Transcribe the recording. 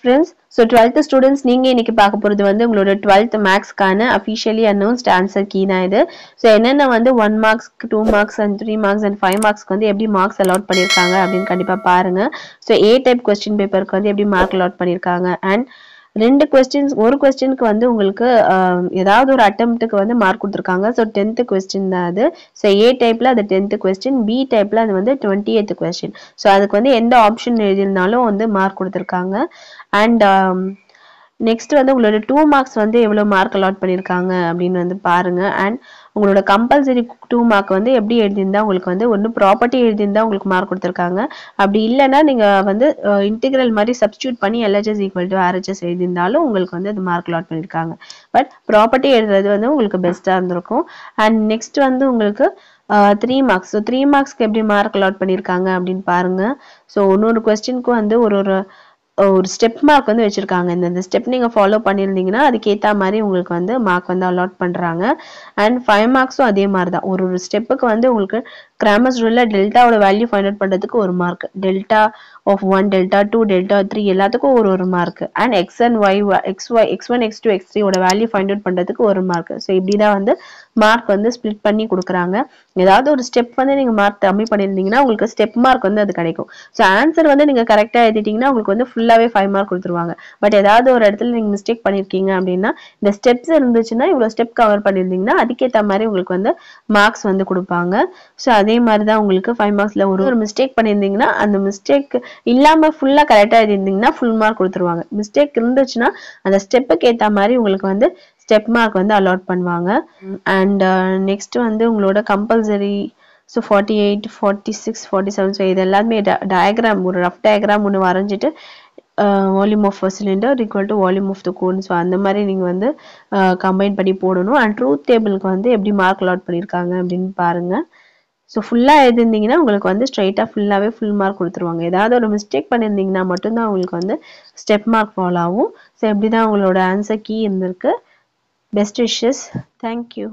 friends, so 12th students நீங்க இன்னைக்கு பார்க்க போறது வந்து உங்களோட 12th மேக்ஸ்க்கான officially announced answer key தான் இது. so என்னென்ன வந்து 1 marks 2 marks and 3 marks and 5 marksக்கு வந்து எப்படி marks allot பண்ணிருக்காங்க அப்படின்னு கண்டிப்பா பாருங்க. so A type question paperக்கு வந்து எப்படி mark allot பண்ணிருக்காங்க and ரெண்டு questions ஒரு questionக்கு வந்து உங்களுக்கு ஏதாவது ஒரு அட்டெம்ப்ட்க்கு வந்து மார்க் கொடுத்திருக்காங்க. so 10th question தான் அது. so A typeல அது 10th question, B typeல அது வந்து 20th question. so அதுக்கு வந்து எந்த ஆப்ஷன் எழுதியிருந்தாலும் வந்து மார்க் கொடுத்திருக்காங்க. and நெக்ஸ்ட் வந்து உங்களோட 2 மார்க்ஸ் வந்து எவ்வளவு மார்க் அலாட் பண்ணிருக்காங்க அப்படின்னு வந்து பாருங்க. அண்ட் உங்களோட கம்பல்சரி 2 மார்க் வந்து எப்படி எழுதியிருந்தா உங்களுக்கு வந்து ஒன்று ப்ராப்பர்ட்டி எழுதியிருந்தா உங்களுக்கு மார்க் கொடுத்துருக்காங்க. அப்படி இல்லைன்னா நீங்க வந்து இன்டிகிரல் மாதிரி சப்ஸ்டியூட் பண்ணி LHS ஈக்குவல் டு RHS எழுதியிருந்தாலும் உங்களுக்கு வந்து அது மார்க் அலாட் பண்ணியிருக்காங்க. பட் ப்ராப்பர்ட்டி எழுதுறது வந்து உங்களுக்கு பெஸ்ட்டாக இருந்திருக்கும். அண்ட் நெக்ஸ்ட் வந்து உங்களுக்கு 3 மார்க்ஸ். ஸோ 3 மார்க்ஸ்க்கு எப்படி மார்க் அலாட் பண்ணியிருக்காங்க அப்படின்னு பாருங்க. ஸோ ஒன்னொரு கொஸ்டினுக்கும் வந்து ஒரு ஸ்டெப் மார்க் வந்து வச்சிருக்காங்க. இந்த ஸ்டெப் நீங்க ஃபாலோ பண்ணியிருந்தீங்கன்னா அதுக்கேற்ற மாதிரி உங்களுக்கு வந்து மார்க் வந்து அலாட் பண்றாங்க. அண்ட் 5 மார்க்ஸும் அதே மாதிரி தான். ஒரு ஸ்டெப்புக்கு வந்து உங்களுக்கு கிராமர்ஸ் ரூல்ல டெல்டாவோட வேல்யூ ஃபைண்ட் அவுட் பண்றதுக்கு ஒரு mark, delta of 1, delta 2, delta 3 எல்லாத்துக்கும் ஒரு mark, and X1, X2, X3 ஓட வேல்யூ ஃபைண்ட் அவுட் பண்றதுக்கு ஒரு மார்க். ஸோ இப்படிதான் வந்து மார்க் வந்து ஸ்பிளிட் பண்ணி கொடுக்குறாங்க. ஏதாவது ஒரு ஸ்டெப் வந்து நீங்க மார்க் கம்மி பண்ணியிருந்தீங்கன்னா உங்களுக்கு ஸ்டெப் மார்க் வந்து அது கிடைக்கும். ஸோ ஆன்சர் வந்து நீங்க கரெக்டா எழுதிட்டீங்கன்னா உங்களுக்கு வந்து ஃபுல்லாவே 5 மார்க் கொடுத்துருவாங்க. பட் ஏதாவது ஒரு இடத்துல நீங்க மிஸ்டேக் பண்ணிருக்கீங்க அப்படின்னா இந்த ஸ்டெப்ஸ் இருந்துச்சுன்னா இவ்வளவு ஸ்டெப் கவர் பண்ணியிருந்தீங்கன்னா அதுக்கேற்ற மாதிரி உங்களுக்கு வந்து மார்க்ஸ் வந்து கொடுப்பாங்க. ஸோ அதே மாதிரி தான் உங்களுக்கு 5 மார்க்ஸ்ல ஒரு மிஸ்டேக் பண்ணியிருந்தீங்கன்னா அந்த மிஸ்டேக் இல்லாம ஃபுல்லா கரெக்டா எழுதியிருந்தீங்கன்னா ஃபுல் மார்க் கொடுத்துருவாங்க. மிஸ்டேக் இருந்துச்சுன்னா அந்த ஸ்டெப்புக்கு ஏற்ற மாதிரி உங்களுக்கு வந்து ஸ்டெப் மார்க் வந்து அலாட் பண்ணுவாங்க. அண்ட் நெக்ஸ்ட் வந்து உங்களோட கம்பல்சரி ஸோ 48, 46, 47 ஸோ இது எல்லாமே டயக்ராம், ஒரு ரஃப் டயக்ராம் ஒன்று வரைஞ்சிட்டு volume of cylinder equal to volume of the cone, so அந்த மாதிரி நீங்கள் வந்து கம்பைன் பண்ணி போடணும். அண்ட் ட்ரூத் டேபிளுக்கு வந்து எப்படி மார்க் அலாட் பண்ணியிருக்காங்க அப்படின்னு பாருங்க. ஸோ ஃபுல்லாக எழுதிருந்தீங்கன்னா உங்களுக்கு வந்து ஸ்ட்ரைட்டாக ஃபுல்லாகவே ஃபுல் மார்க் கொடுத்துருவாங்க. ஏதாவது ஒரு மிஸ்டேக் பண்ணியிருந்தீங்கன்னா மட்டும்தான் உங்களுக்கு வந்து ஸ்டெப் மார்க் ஃபாலோ ஆகும். ஸோ இப்படி தான் உங்களோட ஆன்சர் கீ இருந்திருக்கு. Best wishes. தேங்க்யூ.